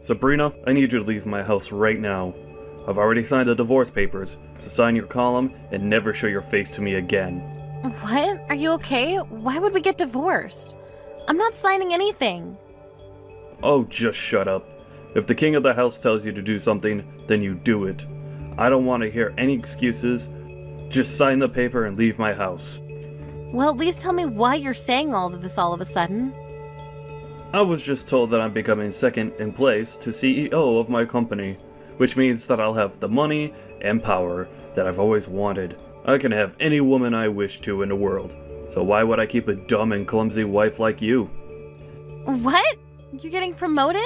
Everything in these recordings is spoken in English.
Sabrina, I need you to leave my house right now. I've already signed the divorce papers, so sign your column and never show your face to me again. What? Are you okay? Why would we get divorced? I'm not signing anything. Oh, just shut up. If the king of the house tells you to do something, then you do it. I don't want to hear any excuses. Just sign the paper and leave my house. Well, at least tell me why you're saying all of this all of a sudden. I was just told that I'm becoming second in place to CEO of my company, which means that I'll have the money and power that I've always wanted. I can have any woman I wish to in the world, so why would I keep a dumb and clumsy wife like you? What? You're getting promoted?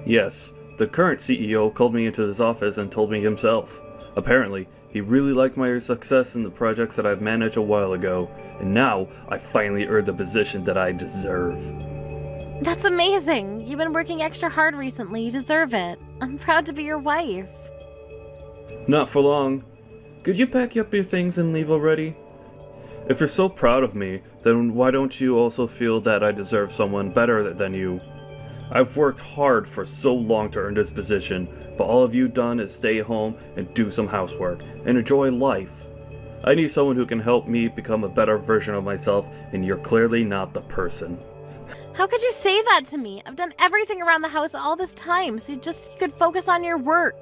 Yes, the current CEO called me into his office and told me himself. Apparently, he really liked my success in the projects that I've managed a while ago, and now I finally earned the position that I deserve. That's amazing. You've been working extra hard recently. You deserve it. I'm proud to be your wife. Not for long. Could you pack up your things and leave already? If you're so proud of me, then why don't you also feel that I deserve someone better than you? I've worked hard for so long to earn this position, but all of you done is stay home and do some housework and enjoy life. I need someone who can help me become a better version of myself, and you're clearly not the person. How could you say that to me? I've done everything around the house all this time, so you could focus on your work.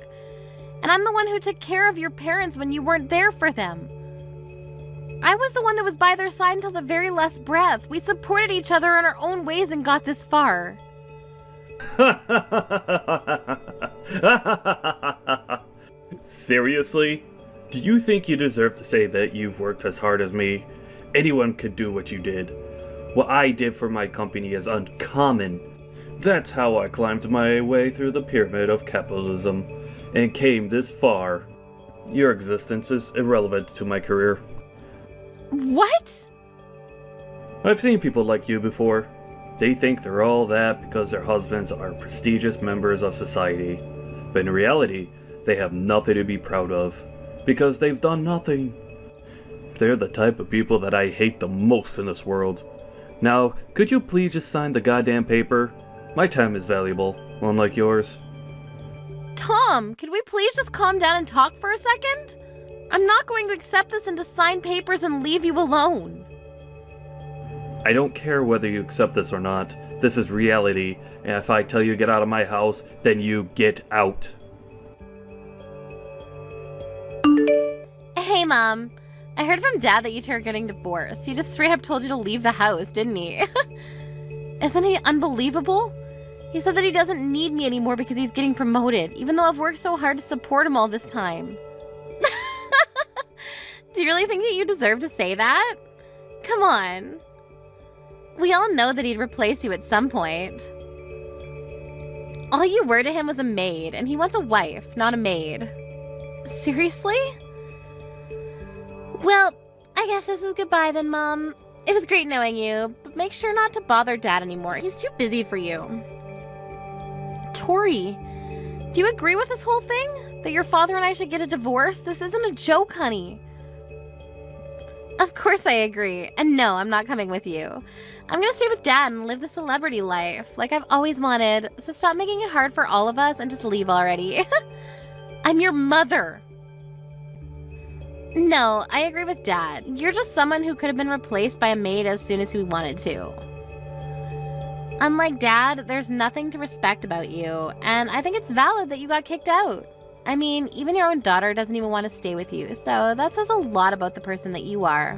And I'm the one who took care of your parents when you weren't there for them. I was the one that was by their side until the very last breath. We supported each other in our own ways and got this far. Seriously? Do you think you deserve to say that you've worked as hard as me? Anyone could do what you did. What I did for my company is uncommon. That's how I climbed my way through the pyramid of capitalism and came this far. Your existence is irrelevant to my career. What? I've seen people like you before. They think they're all that because their husbands are prestigious members of society. But in reality, they have nothing to be proud of, because they've done nothing. They're the type of people that I hate the most in this world. Now, could you please just sign the goddamn paper? My time is valuable, unlike yours. Tom, could we please just calm down and talk for a second? I'm not going to accept this and to sign papers and leave you alone. I don't care whether you accept this or not. This is reality, and if I tell you to get out of my house, then you get out. Hey, Mom. I heard from Dad that you two are getting divorced. He just straight up told you to leave the house, didn't he? Isn't he unbelievable? He said that he doesn't need me anymore because he's getting promoted, even though I've worked so hard to support him all this time. Do you really think that you deserve to say that? Come on. We all know that he'd replace you at some point. All you were to him was a maid, and he wants a wife, not a maid. Seriously? Well, I guess this is goodbye then, Mom. It was great knowing you, but make sure not to bother Dad anymore. He's too busy for you. Tori, do you agree with this whole thing? That your father and I should get a divorce? This isn't a joke, honey. Of course I agree. And no, I'm not coming with you. I'm gonna stay with Dad and live the celebrity life, like I've always wanted. So stop making it hard for all of us and just leave already. I'm your mother. No, I agree with Dad. You're just someone who could have been replaced by a maid as soon as we wanted to. Unlike Dad, there's nothing to respect about you, and I think it's valid that you got kicked out. I mean, even your own daughter doesn't even want to stay with you, so that says a lot about the person that you are.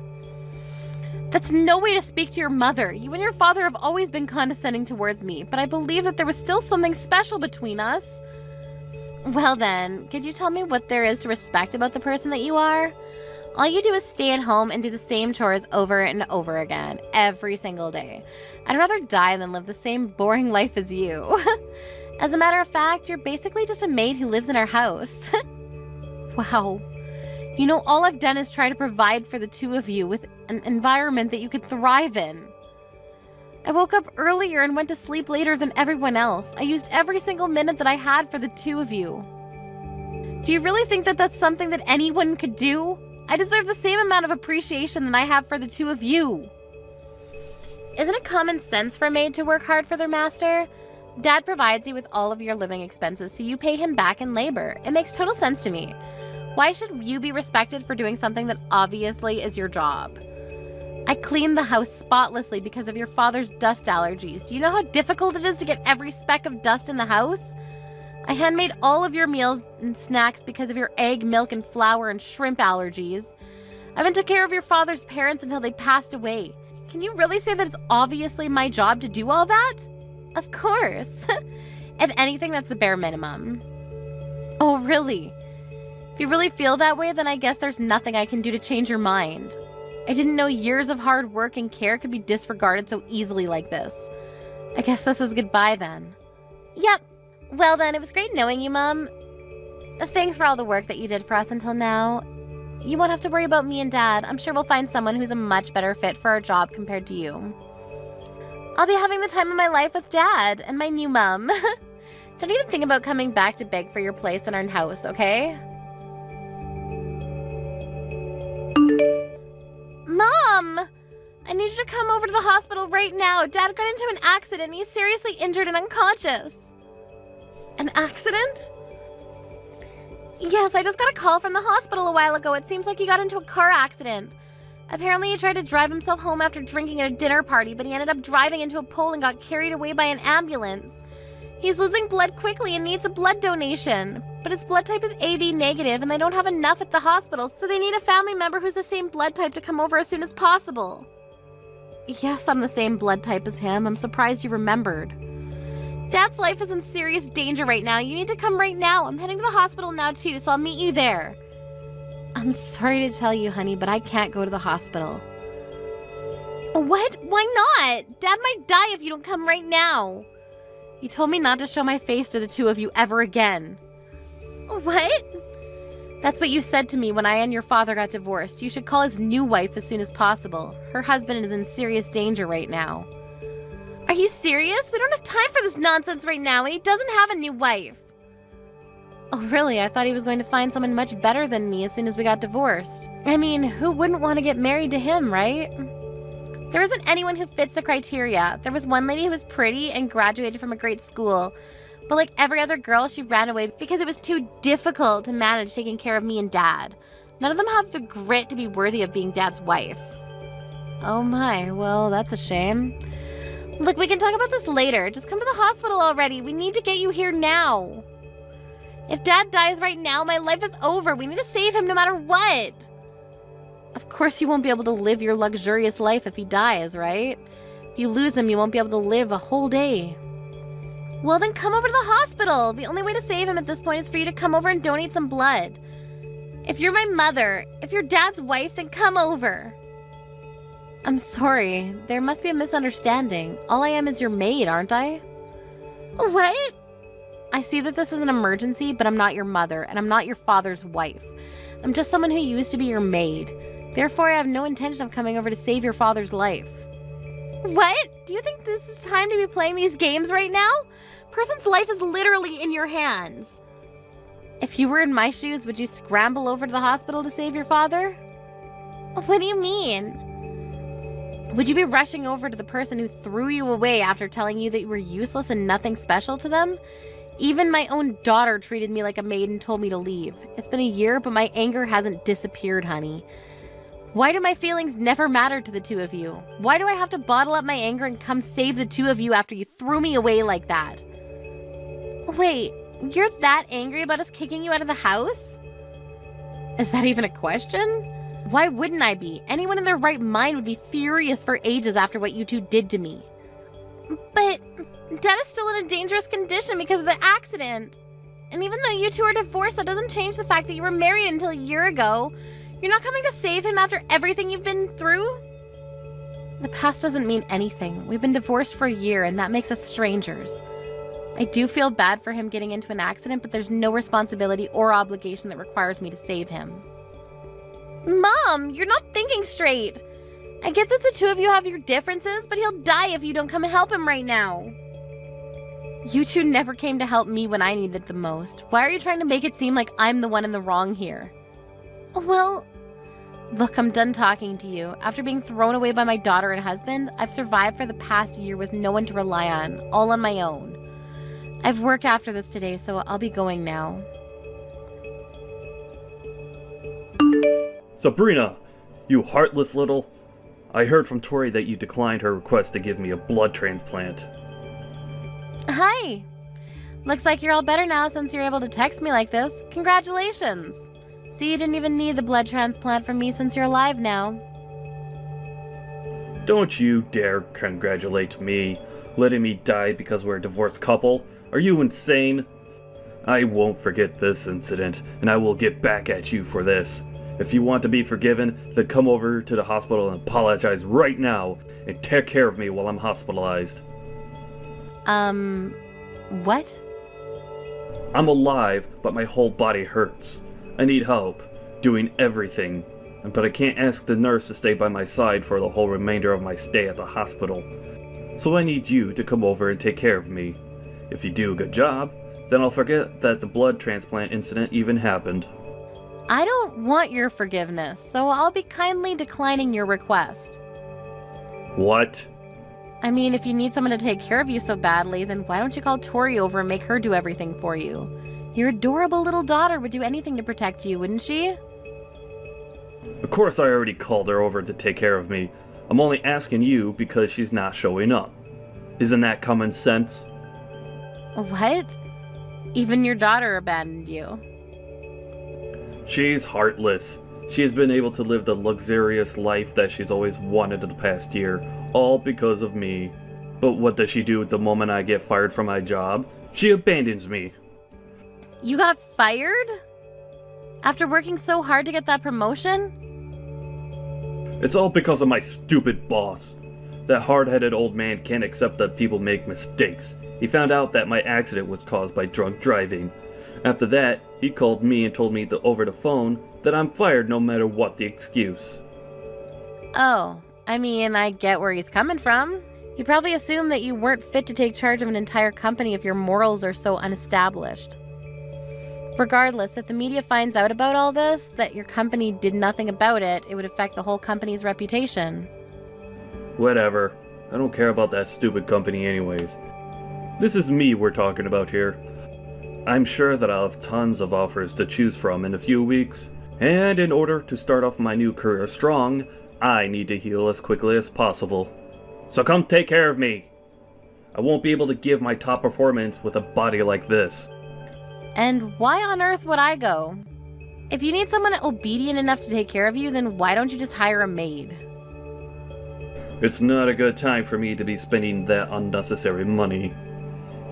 That's no way to speak to your mother. You and your father have always been condescending towards me, but I believe that there was still something special between us. Well then, could you tell me what there is to respect about the person that you are? All you do is stay at home and do the same chores over and over again, every single day. I'd rather die than live the same boring life as you. As a matter of fact, you're basically just a maid who lives in our house. Wow. You know, all I've done is try to provide for the two of you with an environment that you could thrive in. I woke up earlier and went to sleep later than everyone else. I used every single minute that I had for the two of you. Do you really think that that's something that anyone could do? I deserve the same amount of appreciation that I have for the two of you. Isn't it common sense for a maid to work hard for their master? Dad provides you with all of your living expenses, so you pay him back in labor. It makes total sense to me. Why should you be respected for doing something that obviously is your job? I cleaned the house spotlessly because of your father's dust allergies. Do you know how difficult it is to get every speck of dust in the house? I handmade all of your meals and snacks because of your egg, milk, and flour and shrimp allergies. I even took care of your father's parents until they passed away. Can you really say that it's obviously my job to do all that? Of course. If anything, that's the bare minimum. Oh, really? If you really feel that way, then I guess there's nothing I can do to change your mind. I didn't know years of hard work and care could be disregarded so easily like this. I guess this is goodbye then. Yep. Well then, it was great knowing you, Mom. Thanks for all the work that you did for us until now. You won't have to worry about me and Dad. I'm sure we'll find someone who's a much better fit for our job compared to you. I'll be having the time of my life with Dad and my new mom. Don't even think about coming back to beg for your place in our house, okay? Mom! I need you to come over to the hospital right now. Dad got into an accident. He's seriously injured and unconscious. An accident? Yes, I just got a call from the hospital a while ago. It seems like he got into a car accident. Apparently he tried to drive himself home after drinking at a dinner party, but he ended up driving into a pole and got carried away by an ambulance. He's losing blood quickly and needs a blood donation. But his blood type is AB negative and they don't have enough at the hospital, so they need a family member who's the same blood type to come over as soon as possible. Yes, I'm the same blood type as him. I'm surprised you remembered. Dad's life is in serious danger right now. You need to come right now. I'm heading to the hospital now too, so I'll meet you there. I'm sorry to tell you, honey, but I can't go to the hospital. What? Why not? Dad might die if you don't come right now. You told me not to show my face to the two of you ever again. What? That's what you said to me when I and your father got divorced. You should call his new wife as soon as possible. Her husband is in serious danger right now. Are you serious? We don't have time for this nonsense right now, and he doesn't have a new wife. Oh, really? I thought he was going to find someone much better than me as soon as we got divorced. I mean, who wouldn't want to get married to him, right? There isn't anyone who fits the criteria. There was one lady who was pretty and graduated from a great school. But like every other girl, she ran away because it was too difficult to manage taking care of me and Dad. None of them have the grit to be worthy of being Dad's wife. Oh my, well, that's a shame. Look, we can talk about this later. Just come to the hospital already. We need to get you here now. If Dad dies right now, my life is over. We need to save him no matter what. Of course you won't be able to live your luxurious life if he dies, right? If you lose him, you won't be able to live a whole day. Well, then come over to the hospital. The only way to save him at this point is for you to come over and donate some blood. If you're my mother, if you're Dad's wife, then come over. I'm sorry. There must be a misunderstanding. All I am is your maid, aren't I? What? I see that this is an emergency, but I'm not your mother, and I'm not your father's wife. I'm just someone who used to be your maid. Therefore, I have no intention of coming over to save your father's life. What? Do you think this is time to be playing these games right now? Person's life is literally in your hands. If you were in my shoes, would you scramble over to the hospital to save your father? What do you mean? Would you be rushing over to the person who threw you away after telling you that you were useless and nothing special to them? Even my own daughter treated me like a maid and told me to leave. It's been a year, but my anger hasn't disappeared, honey. Why do my feelings never matter to the two of you? Why do I have to bottle up my anger and come save the two of you after you threw me away like that? Wait, you're that angry about us kicking you out of the house? Is that even a question? Why wouldn't I be? Anyone in their right mind would be furious for ages after what you two did to me. But Dad is still in a dangerous condition because of the accident. And even though you two are divorced, that doesn't change the fact that you were married until a year ago. You're not coming to save him after everything you've been through? The past doesn't mean anything. We've been divorced for a year, and that makes us strangers. I do feel bad for him getting into an accident, but there's no responsibility or obligation that requires me to save him. Mom, you're not thinking straight. I get that the two of you have your differences, but he'll die if you don't come and help him right now. You two never came to help me when I needed the most. Why are you trying to make it seem like I'm the one in the wrong here? Well, look, I'm done talking to you. After being thrown away by my daughter and husband, I've survived for the past year with no one to rely on, all on my own. I've work after this today, so I'll be going now. Sabrina, you heartless little... I heard from Tori that you declined her request to give me a blood transplant. Hi! Looks like you're all better now since you're able to text me like this. Congratulations! See, you didn't even need the blood transplant from me since you're alive now. Don't you dare congratulate me, letting me die because we're a divorced couple. Are you insane? I won't forget this incident, and I will get back at you for this. If you want to be forgiven, then come over to the hospital and apologize right now, and take care of me while I'm hospitalized. What? I'm alive, but my whole body hurts. I need help, doing everything. But I can't ask the nurse to stay by my side for the whole remainder of my stay at the hospital. So I need you to come over and take care of me. If you do a good job, then I'll forget that the blood transplant incident even happened. I don't want your forgiveness, so I'll be kindly declining your request. What? I mean, if you need someone to take care of you so badly, then why don't you call Tori over and make her do everything for you? Your adorable little daughter would do anything to protect you, wouldn't she? Of course I already called her over to take care of me. I'm only asking you because she's not showing up. Isn't that common sense? What? Even your daughter abandoned you. She's heartless. She has been able to live the luxurious life that she's always wanted in the past year, all because of me. But what does she do the moment I get fired from my job? She abandons me. You got fired? After working so hard to get that promotion? It's all because of my stupid boss. That hard-headed old man can't accept that people make mistakes. He found out that my accident was caused by drunk driving. After that, he called me and told me over the phone that I'm fired no matter what the excuse. Oh, I mean, I get where he's coming from. He probably assumed that you weren't fit to take charge of an entire company if your morals are so unestablished. Regardless, if the media finds out about all this, that your company did nothing about it, it would affect the whole company's reputation. Whatever. I don't care about that stupid company anyways. This is me we're talking about here. I'm sure that I'll have tons of offers to choose from in a few weeks. And in order to start off my new career strong, I need to heal as quickly as possible. So come take care of me. I won't be able to give my top performance with a body like this. And why on earth would I go? If you need someone obedient enough to take care of you, then why don't you just hire a maid? It's not a good time for me to be spending that unnecessary money.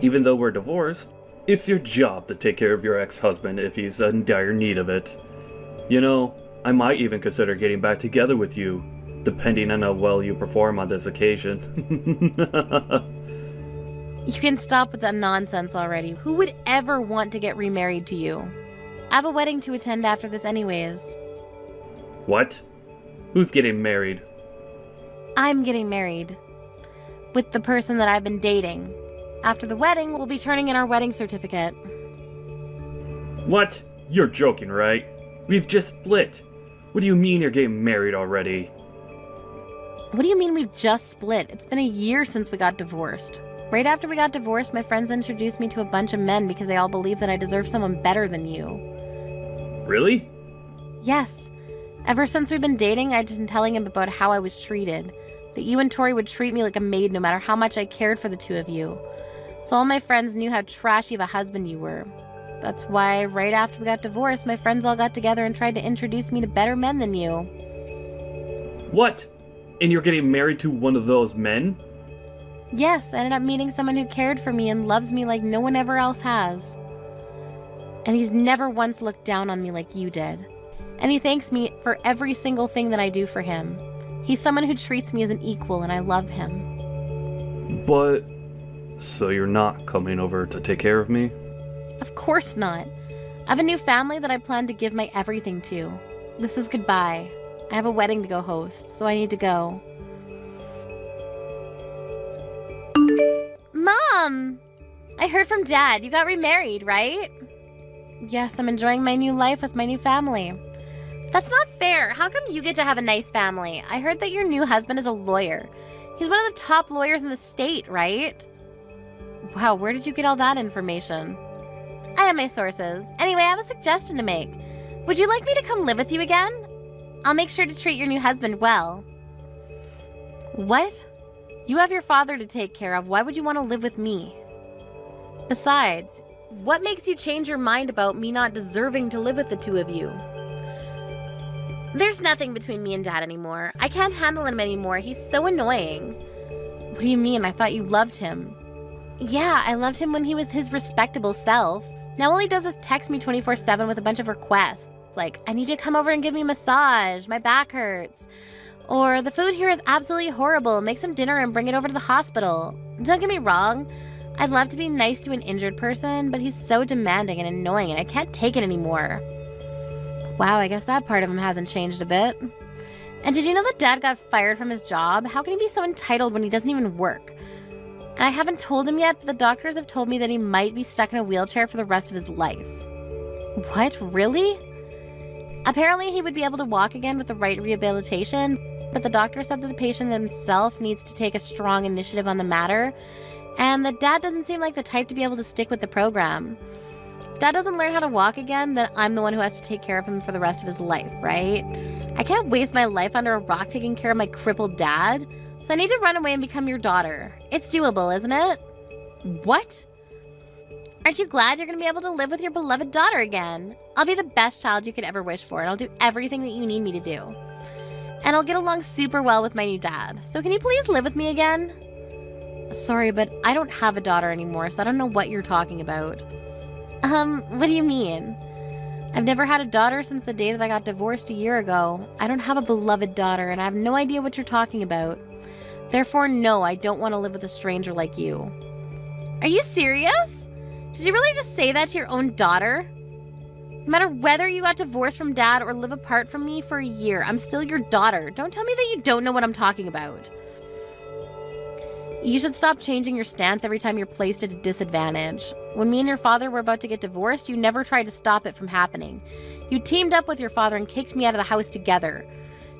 Even though we're divorced, it's your job to take care of your ex-husband if he's in dire need of it. You know, I might even consider getting back together with you, depending on how well you perform on this occasion. You can stop with that nonsense already. Who would ever want to get remarried to you? I have a wedding to attend after this anyways. What? Who's getting married? I'm getting married. With the person that I've been dating. After the wedding, we'll be turning in our wedding certificate. What? You're joking, right? We've just split. What do you mean you're getting married already? What do you mean we've just split? It's been a year since we got divorced. Right after we got divorced, my friends introduced me to a bunch of men because they all believe that I deserve someone better than you. Really? Yes. Ever since we've been dating, I've been telling him about how I was treated. That you and Tori would treat me like a maid no matter how much I cared for the two of you. So all my friends knew how trashy of a husband you were. That's why right after we got divorced, my friends all got together and tried to introduce me to better men than you. What? And you're getting married to one of those men? Yes, I ended up meeting someone who cared for me and loves me like no one ever else has. And he's never once looked down on me like you did. And he thanks me for every single thing that I do for him. He's someone who treats me as an equal and I love him. But... so you're not coming over to take care of me? Of course not. I have a new family that I plan to give my everything to. This is goodbye. I have a wedding to go host, so I need to go. Mom! I heard from Dad. You got remarried, right? Yes, I'm enjoying my new life with my new family. That's not fair. How come you get to have a nice family? I heard that your new husband is a lawyer. He's one of the top lawyers in the state, right? Wow, where did you get all that information? I have my sources. Anyway, I have a suggestion to make. Would you like me to come live with you again? I'll make sure to treat your new husband well. What? You have your father to take care of. Why would you want to live with me? Besides, what makes you change your mind about me not deserving to live with the two of you? There's nothing between me and Dad anymore. I can't handle him anymore. He's so annoying. What do you mean? I thought you loved him. Yeah, I loved him when he was his respectable self. Now all he does is text me 24/7 with a bunch of requests. Like, I need you to come over and give me a massage. My back hurts. Or, the food here is absolutely horrible. Make some dinner and bring it over to the hospital. Don't get me wrong. I'd love to be nice to an injured person, but he's so demanding and annoying and I can't take it anymore. Wow, I guess that part of him hasn't changed a bit. And did you know that Dad got fired from his job? How can he be so entitled when he doesn't even work? And I haven't told him yet, but the doctors have told me that he might be stuck in a wheelchair for the rest of his life. What? Really? Apparently, he would be able to walk again with the right rehabilitation, but the doctor said that the patient himself needs to take a strong initiative on the matter, and that Dad doesn't seem like the type to be able to stick with the program. If Dad doesn't learn how to walk again, then I'm the one who has to take care of him for the rest of his life, right? I can't waste my life under a rock taking care of my crippled dad, so I need to run away and become your daughter. It's doable, isn't it? What? Aren't you glad you're going to be able to live with your beloved daughter again? I'll be the best child you could ever wish for, and I'll do everything that you need me to do. And I'll get along super well with my new dad. So can you please live with me again? Sorry, but I don't have a daughter anymore, so I don't know what you're talking about. What do you mean? I've never had a daughter since the day that I got divorced a year ago. I don't have a beloved daughter, and I have no idea what you're talking about. Therefore, no, I don't want to live with a stranger like you. Are you serious? Did you really just say that to your own daughter? No matter whether you got divorced from Dad or live apart from me for a year, I'm still your daughter. Don't tell me that you don't know what I'm talking about. You should stop changing your stance every time you're placed at a disadvantage. When me and your father were about to get divorced, you never tried to stop it from happening. You teamed up with your father and kicked me out of the house together.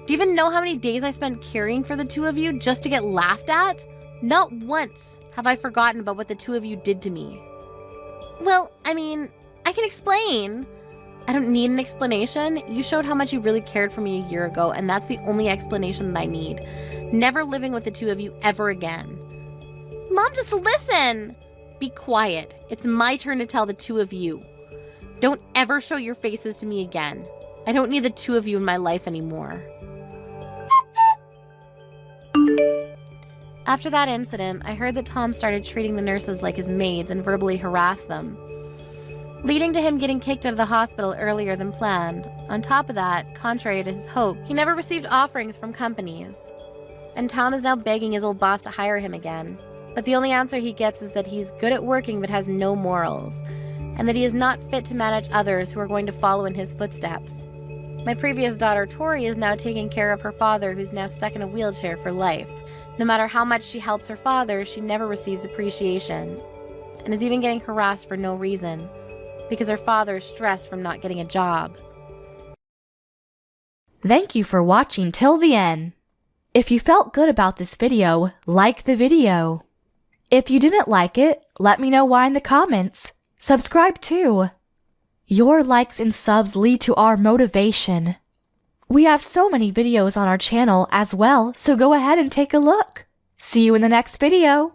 Do you even know how many days I spent caring for the two of you just to get laughed at? Not once have I forgotten about what the two of you did to me. Well, I mean, I can explain. I don't need an explanation. You showed how much you really cared for me a year ago, and that's the only explanation that I need. Never living with the two of you ever again. Mom, just listen. Be quiet. It's my turn to tell the two of you. Don't ever show your faces to me again. I don't need the two of you in my life anymore. After that incident, I heard that Tom started treating the nurses like his maids and verbally harassed them, leading to him getting kicked out of the hospital earlier than planned. On top of that, contrary to his hope, he never received offerings from companies. And Tom is now begging his old boss to hire him again. But the only answer he gets is that he's good at working but has no morals, and that he is not fit to manage others who are going to follow in his footsteps. My previous daughter, Tori, is now taking care of her father, who's now stuck in a wheelchair for life. No matter how much she helps her father, she never receives appreciation, and is even getting harassed for no reason, because her father is stressed from not getting a job. Thank you for watching till the end. If you felt good about this video, like the video. If you didn't like it, let me know why in the comments. Subscribe too. Your likes and subs lead to our motivation. We have so many videos on our channel as well, so go ahead and take a look. See you in the next video.